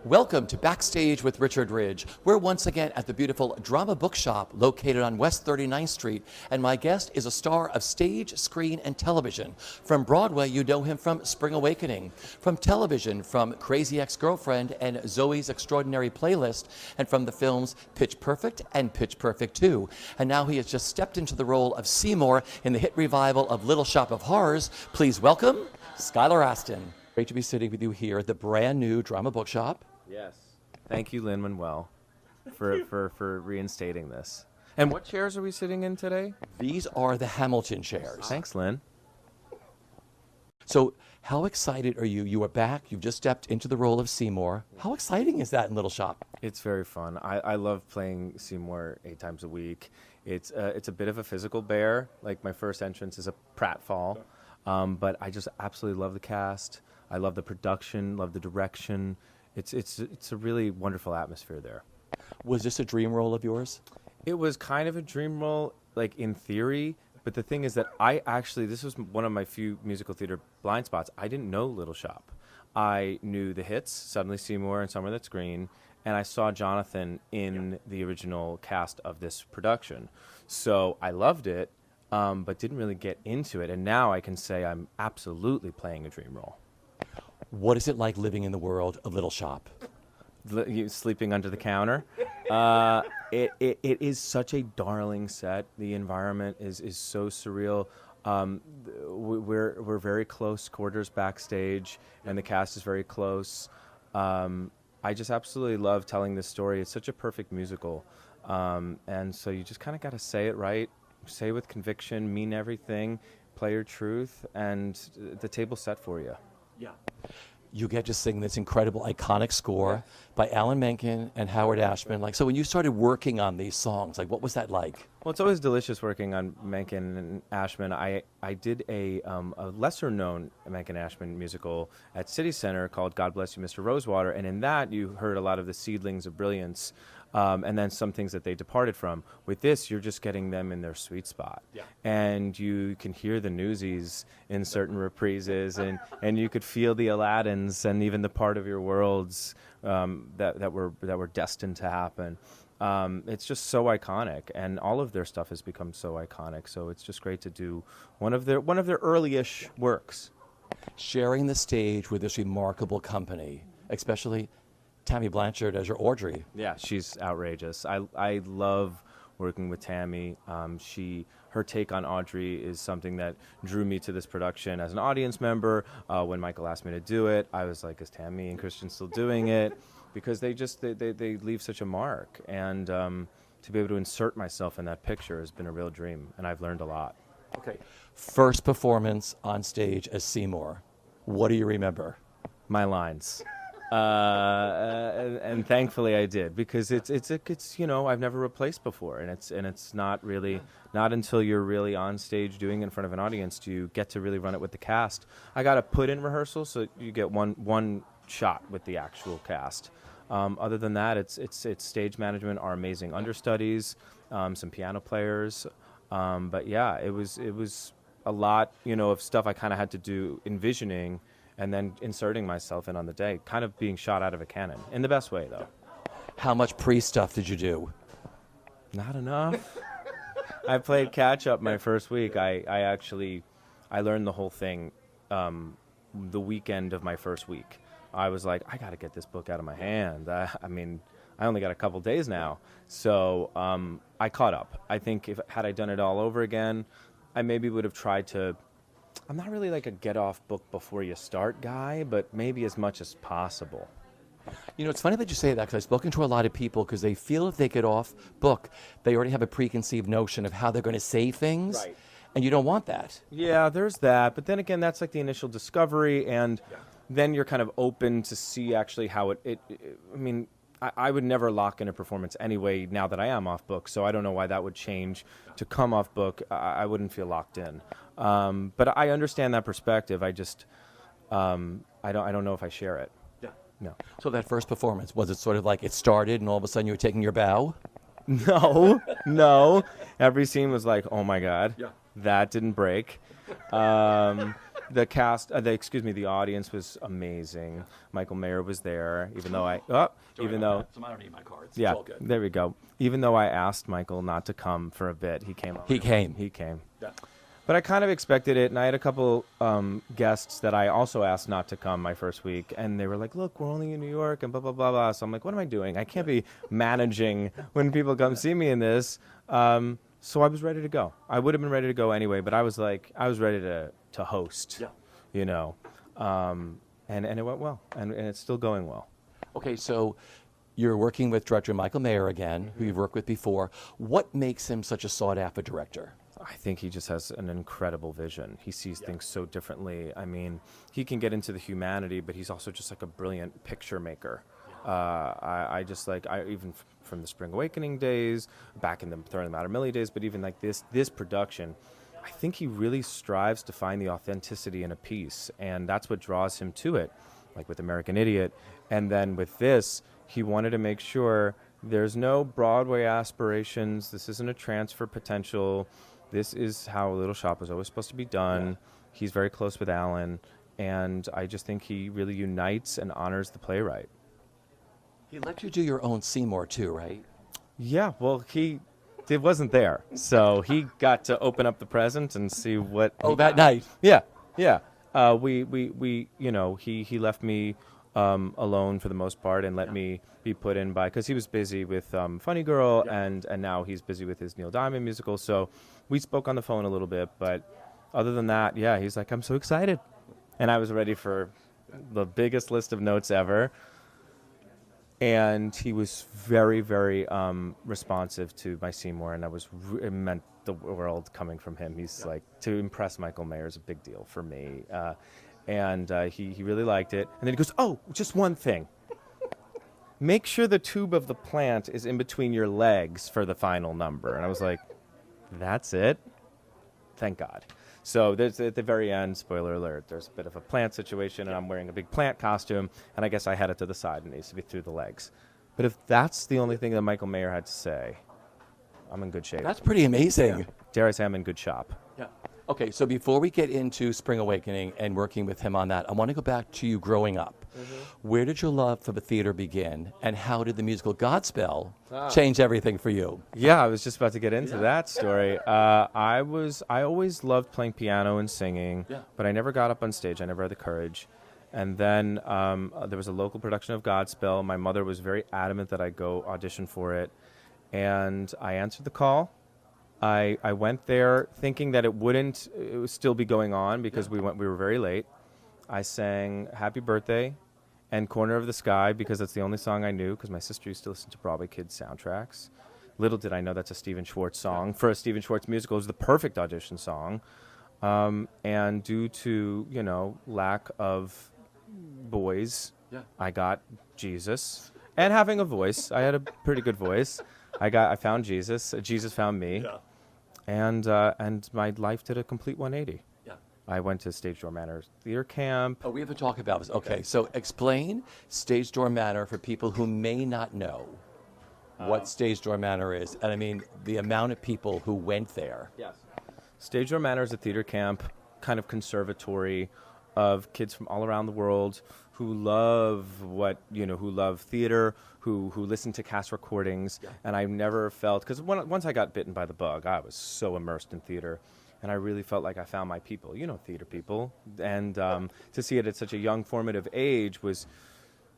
Welcome to Backstage with Richard Ridge. We're once again at the beautiful Drama Bookshop located on West 39th Street, and my guest is a star of stage, screen, and television. From Broadway, you know him from Spring Awakening. From television, from Crazy Ex-Girlfriend and Zoe's Extraordinary Playlist, and from the films Pitch Perfect and Pitch Perfect 2. And now he has just stepped into the role of Seymour in the hit revival of Little Shop of Horrors. Please welcome Skylar Astin. Great to be sitting with you here at the brand new Drama Bookshop. Yes. Thank you, Lin-Manuel, for reinstating this. And what chairs are we sitting in today? These are the Hamilton chairs. Thanks, Lynn. So how excited are you? You are back. You've just stepped into the role of Seymour. How exciting is that in Little Shop? It's very fun. I love playing Seymour 8 times a week. It's a bit of a physical bear. Like my first entrance is a pratfall. But I just absolutely love the cast. I love the production, love the direction. It's a really wonderful atmosphere there. Was this a dream role of yours? It was kind of a dream role, like in theory, but the thing is that this was one of my few musical theater blind spots. I didn't know Little Shop. I knew the hits, Suddenly Seymour and Somewhere That's Green, and I saw Jonathan in the original cast of this production. So I loved it, but didn't really get into it, and now I can say I'm absolutely playing a dream role. What is it like living in the world of Little Shop? You sleeping under the counter. It is such a darling set. The environment is so surreal. We're very close quarters backstage, and the cast is very close. I just absolutely love telling this story. It's such a perfect musical, and so you just kind of got to say it right, say with conviction, mean everything, play your truth, and the table's set for you. Yeah. You get to sing this incredible, iconic score by Alan Menken and Howard Ashman. So when you started working on these songs, what was that like? Well, it's always delicious working on Menken and Ashman. I did a lesser-known Menken Ashman musical at City Center called God Bless You, Mr. Rosewater, and in that you heard a lot of the seedlings of brilliance, and then some things that they departed from. With this, you're just getting them in their sweet spot. Yeah. And you can hear the Newsies in certain reprises, and you could feel the Aladdins and even the part of your worlds that were destined to happen. It's just so iconic, and all of their stuff has become so iconic. So it's just great to do one of their early-ish works. Sharing the stage with this remarkable company, especially Tammy Blanchard as your Audrey. Yeah, she's outrageous. I love working with Tammy. Her take on Audrey is something that drew me to this production as an audience member. When Michael asked me to do it, I was like, is Tammy and Christian still doing it? Because they leave such a mark. And to be able to insert myself in that picture has been a real dream, and I've learned a lot. Okay. First performance on stage as Seymour. What do you remember? My lines. And thankfully I did, because it's I've never replaced before, and it's not until you're really on stage doing it in front of an audience do you get to really run it with the cast. I got to put in rehearsal, so you get one shot with the actual cast. Other than that, it's stage management, our amazing understudies, some piano players, but yeah, it was a lot of stuff I kind of had to do envisioning and then inserting myself in on the day, kind of being shot out of a cannon, in the best way, though. How much pre-stuff did you do? Not enough. I played catch-up my first week. I learned the whole thing the weekend of my first week. I was like, I got to get this book out of my hand. I only got a couple days now. So I caught up. I think had I done it all over again, I maybe would have tried to... I'm not really like a get-off book before you start guy, but maybe as much as possible. It's funny that you say that, because I've spoken to a lot of people because they feel if they get off book, they already have a preconceived notion of how they're going to say things, right. And you don't want that. Yeah, there's that. But then again, that's like the initial discovery, and then you're kind of open to see actually how I would never lock in a performance anyway now that I am off book, so I don't know why that would change. To come off book, I wouldn't feel locked in. But I understand that perspective. I just, I don't know if I share it. Yeah. No. So that first performance, was it sort of like it started and all of a sudden you were taking your bow? No. Every scene was like, oh my God, that didn't break. The cast, the audience was amazing. Michael Mayer was there, even though I don't need my cards. yeah, It's all good. there we go. Even though I asked Michael not to come for a bit, he came. He came. He came. Yeah. But I kind of expected it, and I had a couple guests that I also asked not to come my first week, and they were like, "Look, we're only in New York," and blah blah blah blah. So I'm like, "What am I doing? I can't be managing when people come see me in this." So I was ready to go. I would have been ready to go anyway, but I was ready to host. Yeah. You know, and it went well, and it's still going well. Okay, so you're working with director Michael Mayer again, who you've worked with before. What makes him such a sought-after director? I think he just has an incredible vision. He sees things so differently. I mean, he can get into the humanity, but he's also just like a brilliant picture maker. I just like, even from the Spring Awakening days, back in the Throwing the Matter Millie days, but even like this production, I think he really strives to find the authenticity in a piece, and that's what draws him to it, like with American Idiot. And then with this, he wanted to make sure there's no Broadway aspirations. This isn't a transfer potential. This is how Little Shop was always supposed to be done. Yeah. He's very close with Alan, and I just think he really unites and honors the playwright. He let you do your own Seymour too, right? Yeah, well, it wasn't there, so he got to open up the present and see what. Oh, that night. Yeah. We he left me alone for the most part and let me be put in by, because he was busy with Funny Girl, and now he's busy with his Neil Diamond musical. So we spoke on the phone a little bit, but other than that, yeah, he's like, I'm so excited, and I was ready for the biggest list of notes ever. And he was very, very responsive to my Seymour, and it meant the world coming from him. He's like, to impress Michael Mayer is a big deal for me. And he really liked it. And then he goes, oh, just one thing. Make sure the tube of the plant is in between your legs for the final number. And I was like, that's it? Thank God. So there's, at the very end, spoiler alert, there's a bit of a plant situation, and I'm wearing a big plant costume, and I guess I had it to the side, and it needs to be through the legs. But if that's the only thing that Michael Mayer had to say, I'm in good shape. That's pretty amazing. Yeah. Dare I say I'm in good shop. Yeah. Okay, so before we get into Spring Awakening and working with him on that, I want to go back to you growing up. Mm-hmm. Where did your love for the theater begin, and how did the musical Godspell change everything for you? Yeah, I was just about to get into that story. I always loved playing piano and singing, but I never got up on stage. I never had the courage. And then there was a local production of Godspell. My mother was very adamant that I go audition for it, and I answered the call. I went there thinking that it would still be going on because we were very late. I sang Happy Birthday and Corner of the Sky because that's the only song I knew, because my sister used to listen to Broadway Kids soundtracks. Little did I know that's a Stephen Schwartz song. For a Stephen Schwartz musical, it was the perfect audition song. And due to, lack of boys, I got Jesus. And having a voice, I had a pretty good voice. I found Jesus. Jesus found me. Yeah. And my life did a complete 180. Yeah. I went to Stage Door Manor Theater Camp. Oh, we have to talk about this. Okay, so explain Stage Door Manor for people who may not know what Stage Door Manor is. And I mean, the amount of people who went there. Yes. Stage Door Manor is a theater camp, kind of conservatory of kids from all around the world who love who love theater, who listen to cast recordings. Yeah. And I never felt, because once I got bitten by the bug, I was so immersed in theater, and I really felt like I found my people, theater people. And to see it at such a young, formative age was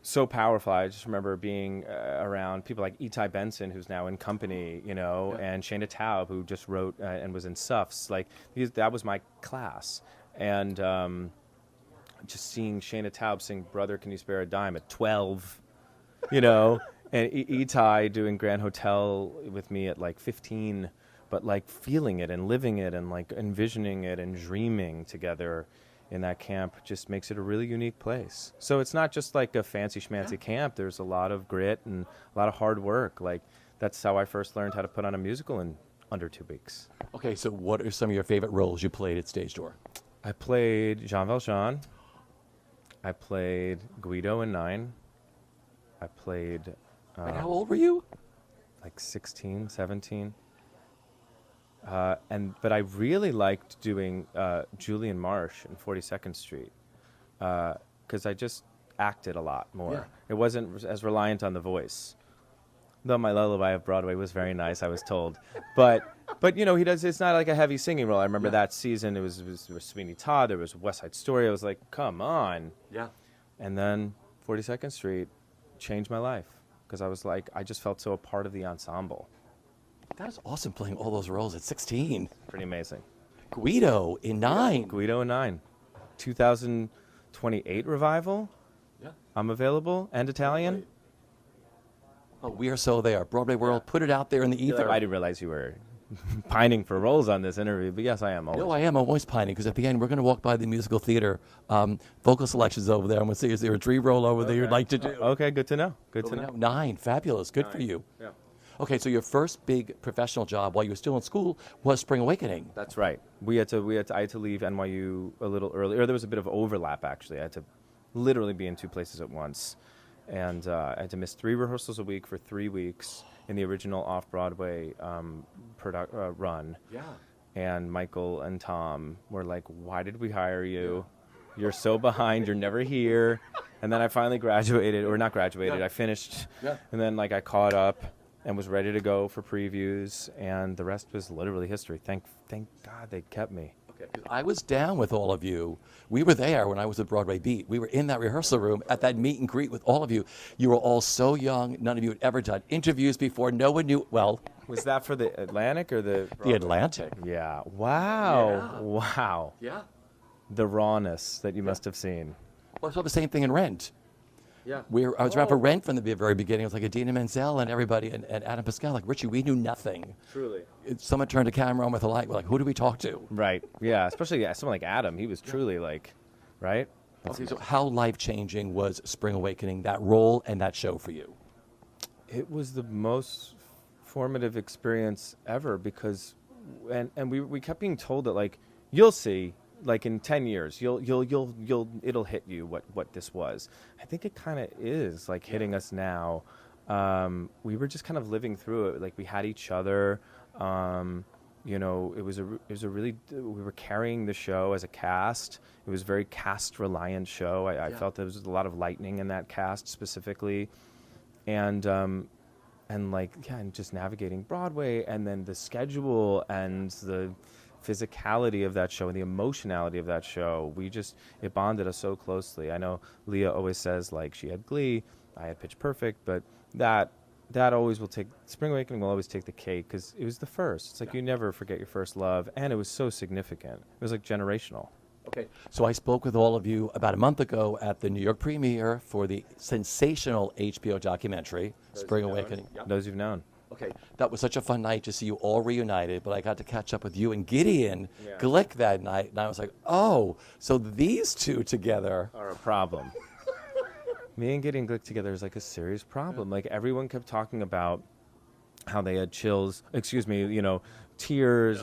so powerful. I just remember being around people like Itai Benson, who's now in Company, and Shana Taub, who just wrote and was in Suffs. Like, that was my class. And just seeing Shana Taub sing Brother, Can You Spare a Dime at 12, and Itai doing Grand Hotel with me at like 15, but like feeling it and living it and like envisioning it and dreaming together in that camp just makes it a really unique place. So it's not just like a fancy schmancy camp. There's a lot of grit and a lot of hard work. Like, that's how I first learned how to put on a musical in under 2 weeks. Okay, so what are some of your favorite roles you played at Stage Door? I played Jean Valjean. I played Guido in 9. I played... and how old were you? Like 16, 17. But I really liked doing Julian Marsh in 42nd Street because I just acted a lot more. Yeah. It wasn't as reliant on the voice. Though my lullaby of Broadway was very nice, I was told. But you know, he does. It's not like a heavy singing role. I remember that season. There was Sweeney Todd. There was West Side Story. I was like, come on. Yeah. And then 42nd Street changed my life because I was like, I just felt so a part of the ensemble. That was awesome playing all those roles at 16. Pretty amazing. Guido in 9. Guido and 9. 2028 revival. Yeah. I'm available. And Italian. Oh, we are so there. Broadway World, put it out there in the ether. I didn't realize you were pining for roles on this interview, but yes, I am always. No, I am. I'm always pining because at the end we're going to walk by the musical theater. Vocal selections over there. I'm going to see is there a dream role over there you'd like to do? Okay, good to know. Good to know. 9, fabulous. Good for you. Yeah. Okay, so your first big professional job while you were still in school was Spring Awakening. That's right. I had to leave NYU a little early, or there was a bit of overlap actually. I had to literally be in 2 places at once, and I had to miss 3 rehearsals a week for 3 weeks in the original off-Broadway run. Yeah. And Michael and Tom were like, "Why did we hire you? You're so behind. You're never here." And then I finally graduated, or not graduated. I finished, and then like I caught up and was ready to go for previews, and the rest was literally history. Thank God they kept me. Okay. I was down with all of you. We were there when I was at Broadway Beat. We were in that rehearsal room at that meet and greet with all of you. You were all so young. None of you had ever done interviews before. No one knew. Well, was that for the Atlantic or the Broadway? The Atlantic. Yeah. Wow. Yeah. Wow. Yeah. The rawness that you must have seen. Well, I saw the same thing in Rent. Yeah. I was around for Rent from the very beginning. It was like Adina Menzel and everybody, and Adam Pascal. Like, Richie, we knew nothing. Truly. Someone turned a camera on with a light. We're like, who do we talk to? Right. Yeah. Especially someone like Adam. He was truly like, right? Okay, so how life-changing was Spring Awakening, that role and that show for you? It was the most formative experience ever because, and we kept being told that like, you'll see. Like in 10 years, it'll hit you what this was. I think it kind of is like hitting us now. We were just kind of living through it. Like we had each other. You know, it was a really, we were carrying the show as a cast. It was a very cast reliant show. I felt there was a lot of lightning in that cast specifically, and just navigating Broadway and then the schedule and the physicality of that show and the emotionality of that show, it bonded us so closely. I know Leah always says like she had Glee, I had Pitch Perfect, but that always will take, Spring Awakening will always take the cake because it was the first. It's like you never forget your first love, and it was so significant. It was like generational. Okay, so I spoke with all of you about a month ago at the New York premiere for the sensational HBO documentary, Spring Awakening. Those you've known. Okay, that was such a fun night to see you all reunited, but I got to catch up with you and Gideon Glick that night, and I was like, oh, so these two together are a problem. Me and Gideon Glick together is like a serious problem. Like everyone kept talking about how they had tears,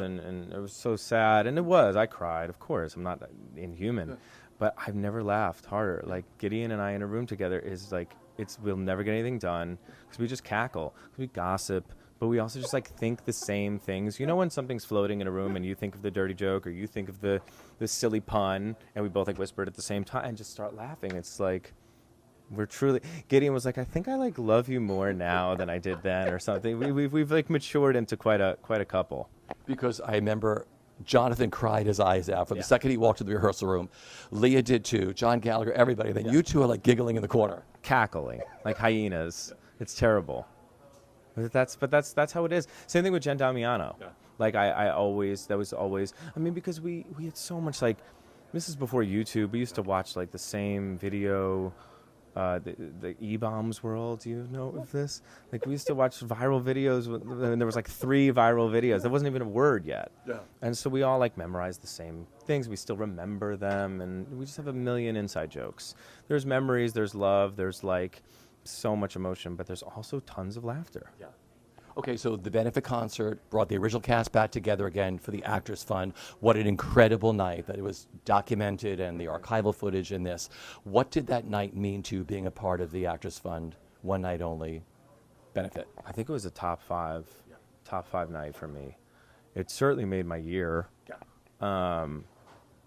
and it was so sad, and it was. I cried, of course. I'm not inhuman, but I've never laughed harder. Like Gideon and I in a room together is like, we'll never get anything done because we just cackle, we gossip, but we also just like think the same things. You know when something's floating in a room and you think of the dirty joke or you think of the silly pun, and we both like whispered at the same time and just start laughing. It's like we're truly. Gideon was like, I think I like love you more now than I did then, or something. We've like matured into quite a couple. Because I remember Jonathan cried his eyes out from the second he walked into the rehearsal room. Leah did too. John Gallagher, everybody. Then you two are like giggling in the corner, cackling like hyenas. It's terrible. But that's how it is. Same thing with Jen Damiano. Yeah. Like that was always. I mean, because we had so much like. This is before YouTube. We used to watch like the same video. The E-Bombs world, do you know of this? Like we used to watch viral videos, and there was like 3 viral videos. There wasn't even a word yet. Yeah. And so we all like memorized the same things. We still remember them, and we just have a million inside jokes. There's memories, there's love, there's like so much emotion, but there's also tons of laughter. Yeah. Okay, so the benefit concert brought the original cast back together again for the Actors Fund. What an incredible night that it was documented, and the archival footage in this. What did that night mean to you being a part of the Actors Fund, one night only benefit? I think it was a top five night for me. It certainly made my year. Yeah.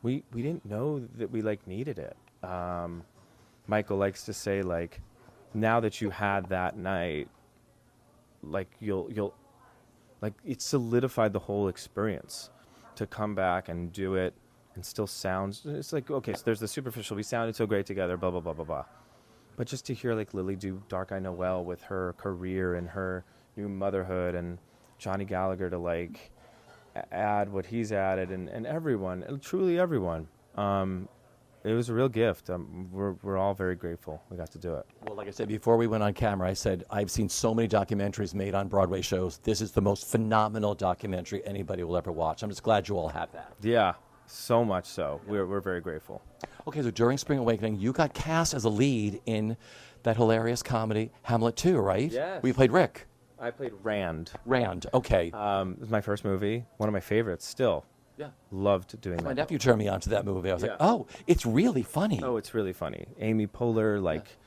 We didn't know that we like needed it. Michael likes to say, like, now that you had that night, like you'll like it solidified the whole experience to come back and do it and still sounds. It's like, okay, so there's the superficial. We sounded so great together, blah blah blah blah blah. But just to hear like Lily do Dark I Know Well with her career and her new motherhood, and Johnny Gallagher to like add what he's added, and everyone, and truly everyone. It was a real gift. We're all very grateful we got to do it. Well, like I said, before we went on camera, I said, I've seen so many documentaries made on Broadway shows. This is the most phenomenal documentary anybody will ever watch. I'm just glad you all have that. Yeah, so much so. We're very grateful. Okay, so during Spring Awakening, you got cast as a lead in that hilarious comedy, Hamlet 2, right? Yes. We played Rick. I played Rand. Rand, okay. It was my first movie, one of my favorites still. Yeah. Loved doing My that. nephew turned me on to that movie. I was like, Yeah. oh, it's really funny. Oh, it's really funny. Amy Poehler, like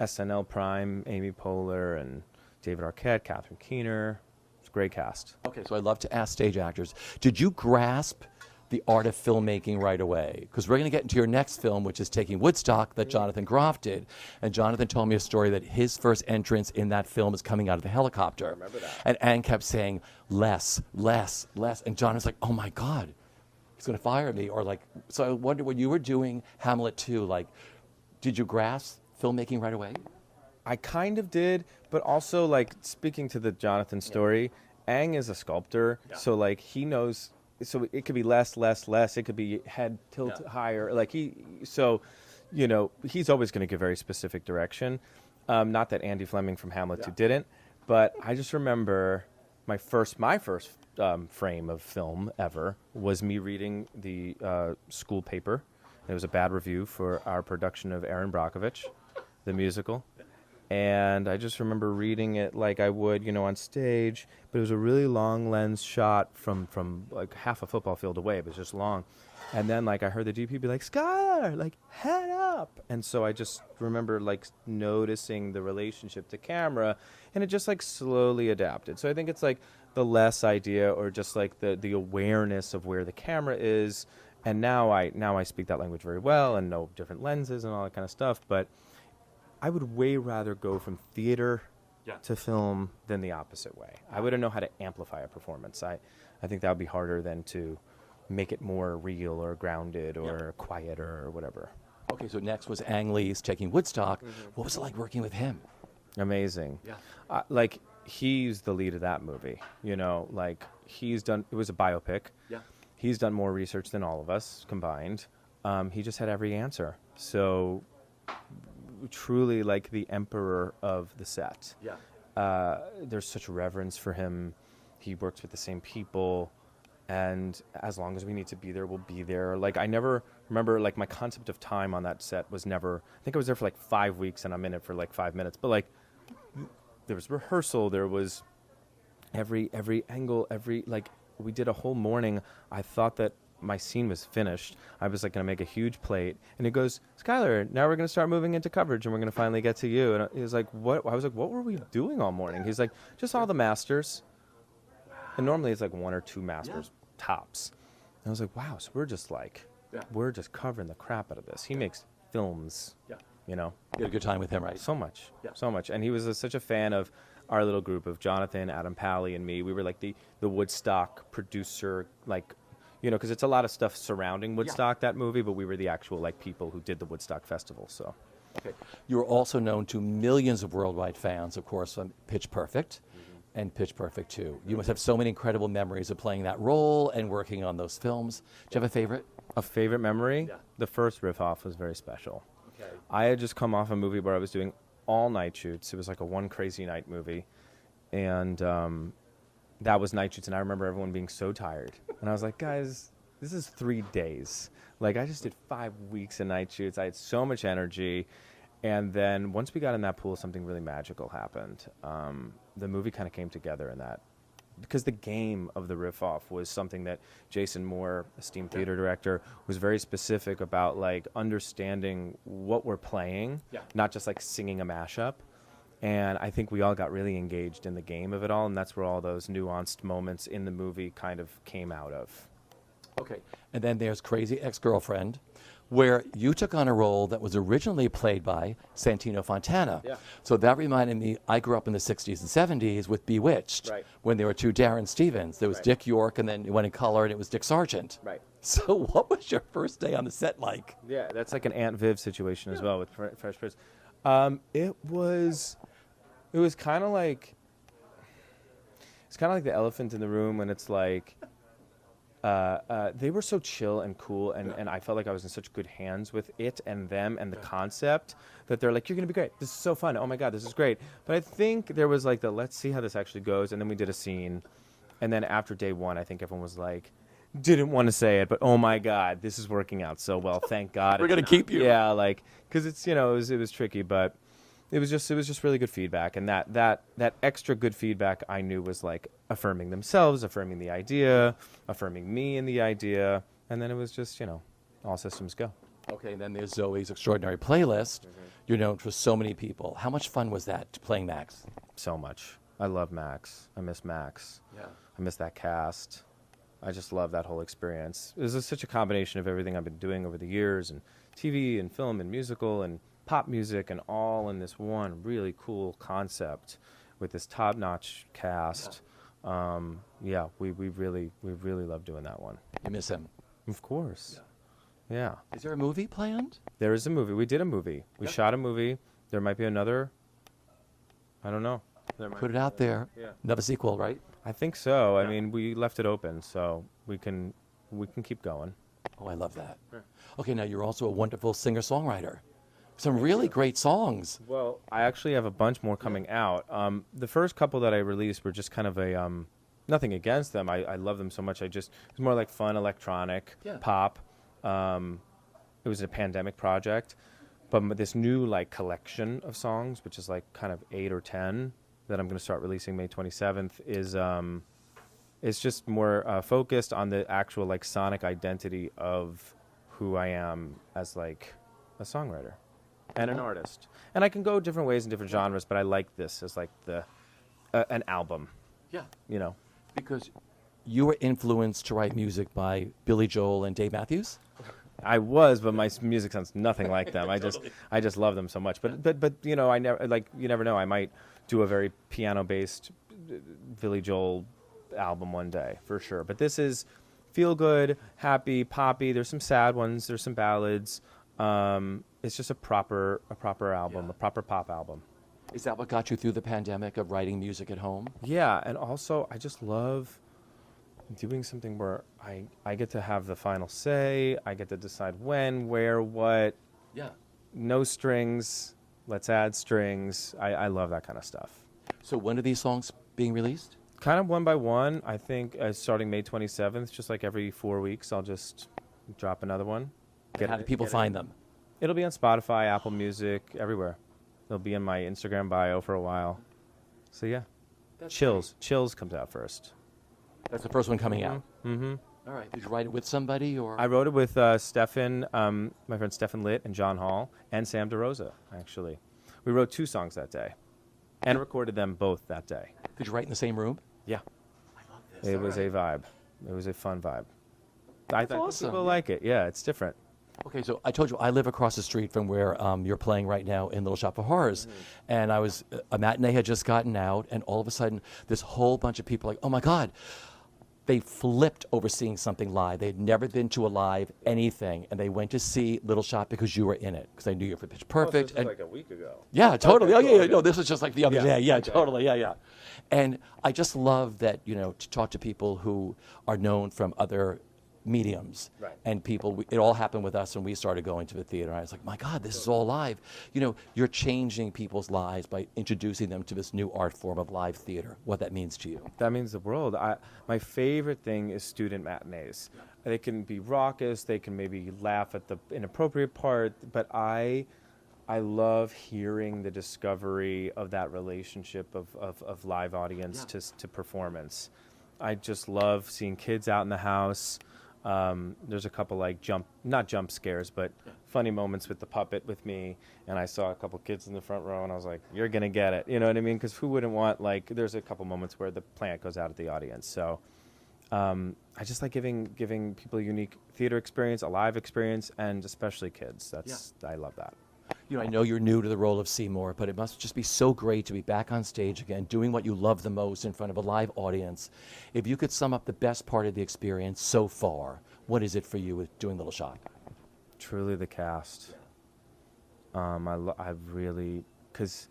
SNL Prime, Amy Poehler, and David Arquette, Catherine Keener. It's a great cast. Okay, so I love to ask stage actors, did you grasp the art of filmmaking right away? Because we're going to get into your next film, which is Taking Woodstock, that Jonathan Groff did. And Jonathan told me a story that his first entrance in that film is coming out of the helicopter. I remember that. And Anne kept saying, less, less, less. And Jonathan's like, oh my God, he's going to fire me. Or like, so I wonder, when you were doing Hamlet 2, like, did you grasp filmmaking right away? I kind of did, but also, like, speaking to the Jonathan story, Aang is a sculptor, so, like, he knows, so it could be less, less, less. It could be head tilt higher. Like, so, you know, he's always going to give very specific direction. Not that Andy Fleming from Hamlet 2 didn't, but I just remember my first frame of film ever was me reading the school paper. It was a bad review for our production of Erin Brockovich, the musical. And I just remember reading it like I would, you know, on stage. But it was a really long lens shot from like half a football field away. It was just long. And then, like, I heard the DP be like, Skylar, like, head up. And so I just remember, like, noticing the relationship to camera. And it just, like, slowly adapted. So I think it's, like, the less idea, or just, like, the awareness of where the camera is. And now I speak that language very well and know different lenses and all that kind of stuff. But I would way rather go from theater to film than the opposite way. I wouldn't know how to amplify a performance. I think that would be harder than to make it more real or grounded or quieter or whatever. Okay, so next was Ang Lee's Taking Woodstock. What was it like working with him? Amazing. Yeah. Like, he's the lead of that movie. You know, like, it was a biopic. Yeah. He's done more research than all of us combined. He just had every answer. So truly, like, the emperor of the set. Yeah. There's such reverence for him. He works with the same people, and as long as we need to be there, we'll be there. Like, I never remember, like, my concept of time on that set was never, I think I was there for like 5 weeks and I'm in it for like 5 minutes, but, like, there was rehearsal, there was every angle, like, we did a whole morning. I thought that my scene was finished. I was, like, going to make a huge plate. And he goes, Skylar, now we're going to start moving into coverage, and we're going to finally get to you. And he was like, what? I was like, what were we doing all morning? He's like, just all the masters. And normally it's like one or two masters tops. And I was like, wow, so we're just like, we're just covering the crap out of this. He makes films, you know. You had a good time with him, right? So much, so much. And he was such a fan of our little group of Jonathan, Adam Pally, and me. We were like the Woodstock producer, like, you know, because it's a lot of stuff surrounding Woodstock, that movie, but we were the actual, like, people who did the Woodstock Festival, so. Okay. You were also known to millions of worldwide fans, of course, from Pitch Perfect and Pitch Perfect 2. You must have so many incredible memories of playing that role and working on those films. Do you have a favorite? A favorite memory? Yeah. The first riff-off was very special. Okay. I had just come off a movie where I was doing all-night shoots. It was like a one crazy night movie. And that was night shoots, and I remember everyone being so tired. And I was like, guys, this is 3 days. Like, I just did 5 weeks of night shoots. I had so much energy. And then once we got in that pool, something really magical happened. The movie kind of came together in that. Because the game of the riff-off was something that Jason Moore, esteemed theater director, was very specific about, like, understanding what we're playing, not just, like, singing a mashup. And I think we all got really engaged in the game of it all, and that's where all those nuanced moments in the movie kind of came out of. Okay. And then there's Crazy Ex-Girlfriend, where you took on a role that was originally played by Santino Fontana. Yeah. So that reminded me, I grew up in the 60s and 70s with Bewitched, Right. when there were two Darren Stevens. There was Right. Dick York, and then it went in color, and it was Dick Sargent. Right. So what was your first day on the set like? Yeah, that's like an Aunt Viv situation as well with Fresh Prince. It was kind of like the elephant in the room when it's like they were so chill and cool, and I felt like I was in such good hands with it and them and the concept that they're like, you're gonna be great. This is so fun. Oh my God, this is great. But I think there was like let's see how this actually goes, and then we did a scene, and then after day one, I think everyone was like, didn't want to say it, but oh my God, this is working out so well. Thank God. We're gonna keep you. Yeah, like because it's it was tricky, but. It was just really good feedback, and that extra good feedback I knew was like affirming themselves, affirming the idea, affirming me in the idea, and then it was just all systems go. Okay, and then there's Zoe's Extraordinary Playlist. You're known for so many people. How much fun was that playing Max? So much. I love Max. I miss Max. Yeah. I miss that cast. I just love that whole experience. It was such a combination of everything I've been doing over the years, and TV and film and musical and pop music, and all in this one really cool concept with this top-notch cast. We really love doing that one. You miss him. Of course. Yeah. Is there a movie planned? There is a movie. We did a movie. We shot a movie. There might be another. I don't know. Put it out there. Yeah. Another sequel, right? I think so. I mean, we left it open, so we can keep going. Oh, I love that. Okay, now you're also a wonderful singer-songwriter. Some really great songs. Well, I actually have a bunch more coming out. The first couple that I released were just kind of a nothing against them. I love them so much. It was more like fun electronic pop. It was a pandemic project, but this new like collection of songs, which is like kind of 8 or 10 that I'm going to start releasing May 27th, is it's just more focused on the actual like sonic identity of who I am as like a songwriter. And an artist. And I can go different ways in different genres, but I like this as like an album. Yeah. Because you were influenced to write music by Billy Joel and Dave Matthews? I was, but my music sounds nothing like them. I just love them so much. But I never you never know. I might do a very piano-based Billy Joel album one day for sure. But this is feel good, happy, poppy. There's some sad ones. There's some ballads. It's just a proper album, a proper pop album. Is that what got you through the pandemic of writing music at home? Yeah, and also I just love doing something where I get to have the final say. I get to decide when, where, what. Yeah. No strings. Let's add strings. I love that kind of stuff. So when are these songs being released? Kind of one by one. I think starting May 27th, just like every 4 weeks, I'll just drop another one. How do people find them? It'll be on Spotify, Apple Music, everywhere. It'll be in my Instagram bio for a while. So yeah. Chills. Great. Chills comes out first. That's the first one coming out? Mm-hmm. All right. Did you write it with somebody? Or I wrote it with Stefan, my friend Stefan Litt and John Hall, and Sam DeRosa, actually. We wrote 2 songs that day and recorded them both that day. Did you write in the same room? Yeah. I love this. It was a vibe. It was a fun vibe. I think awesome. people like it. Yeah, it's different. Okay, so I told you I live across the street from where you're playing right now in Little Shop of Horrors. And a matinee had just gotten out, and all of a sudden, this whole bunch of people like, oh my God, they flipped over seeing something live. They had never been to a live anything, and they went to see Little Shop because you were in it, because they knew you were Pitch Perfect. This was like a week ago. Yeah, totally. Okay, Oh, yeah. No, this was just like the other day. Yeah, okay. Totally. Yeah. And I just love that, to talk to people who are known from other mediums. Right. And people, it all happened with us when we started going to the theater. I was like, my God, this is all live. You're changing people's lives by introducing them to this new art form of live theater, what that means to you. That means the world. My favorite thing is student matinees. They can be raucous, they can maybe laugh at the inappropriate part, but I love hearing the discovery of that relationship of live audience to performance. I just love seeing kids out in the house. There's a couple like not jump scares, but funny moments with the puppet with me. And I saw a couple kids in the front row, and I was like, "You're gonna get it," you know what I mean? Because who wouldn't want like? There's a couple moments where the plant goes out at the audience. So I just like giving people a unique theater experience, a live experience, and especially kids. I love that. You know, I know you're new to the role of Seymour, but it must just be so great to be back on stage again, doing what you love the most in front of a live audience. If you could sum up the best part of the experience so far, what is it for you with doing Little Shop? Truly the cast. I really, because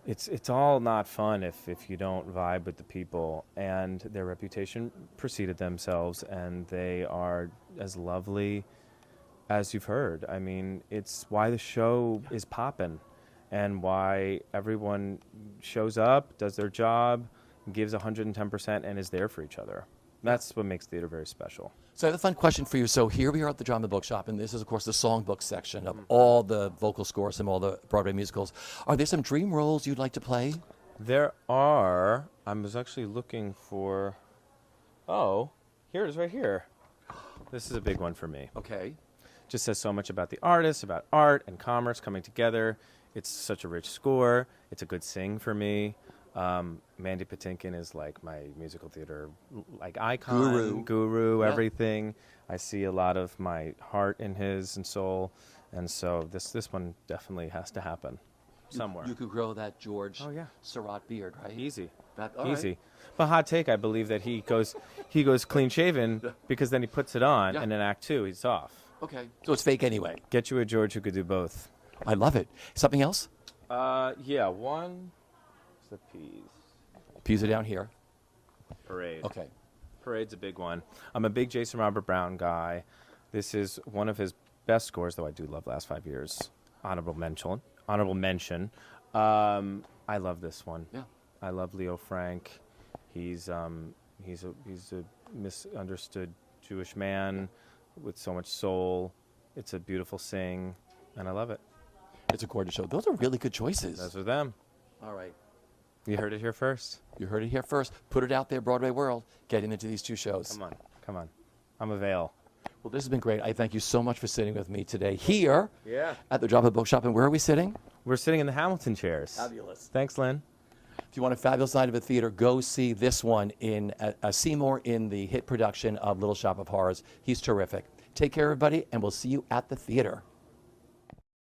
it's all not fun if you don't vibe with the people, and their reputation preceded themselves, and they are as lovely as you've heard. I mean, it's why the show is popping and why everyone shows up, does their job, gives 110%, and is there for each other. That's what makes theater very special. So I have a fun question for you. So here we are at the Drama Bookshop, and this is, of course, the songbook section of all the vocal scores from all the Broadway musicals. Are there some dream roles you'd like to play? There are. I was actually looking for... Oh, here it is right here. This is a big one for me. Okay. Just says so much about the artist, about art and commerce coming together. It's such a rich score. It's a good sing for me. Mandy Patinkin is like my musical theater like icon, guru, everything. I see a lot of my heart in his and soul, and so this one definitely has to happen somewhere. You could grow that George Surratt beard, right? Easy. Easy. Right. But hot take, I believe that he goes clean shaven because then he puts it on, and in Act 2 he's off. Okay. So it's fake anyway. Get you a George who could do both. I love it. Something else? One. The Peas. Peas are down here. Parade. Okay. Parade's a big one. I'm a big Jason Robert Brown guy. This is one of his best scores, though I do love Last 5 Years. Honorable mention. I love this one. Yeah. I love Leo Frank. He's a misunderstood Jewish man with so much soul. It's a beautiful sing, and I love it. It's a gorgeous show. Those are really good choices. Those are them. All right. You heard it here first. You heard it here first. Put it out there, Broadway World, getting into these two shows. Come on. I'm a Vail. Well, this has been great. I thank you so much for sitting with me today here at the Drama Bookshop. And where are we sitting? We're sitting in the Hamilton chairs. Fabulous. Thanks, Lynn. If you want a fabulous night of a theater, go see this one in Seymour in the hit production of Little Shop of Horrors. He's terrific. Take care, everybody, and we'll see you at the theater.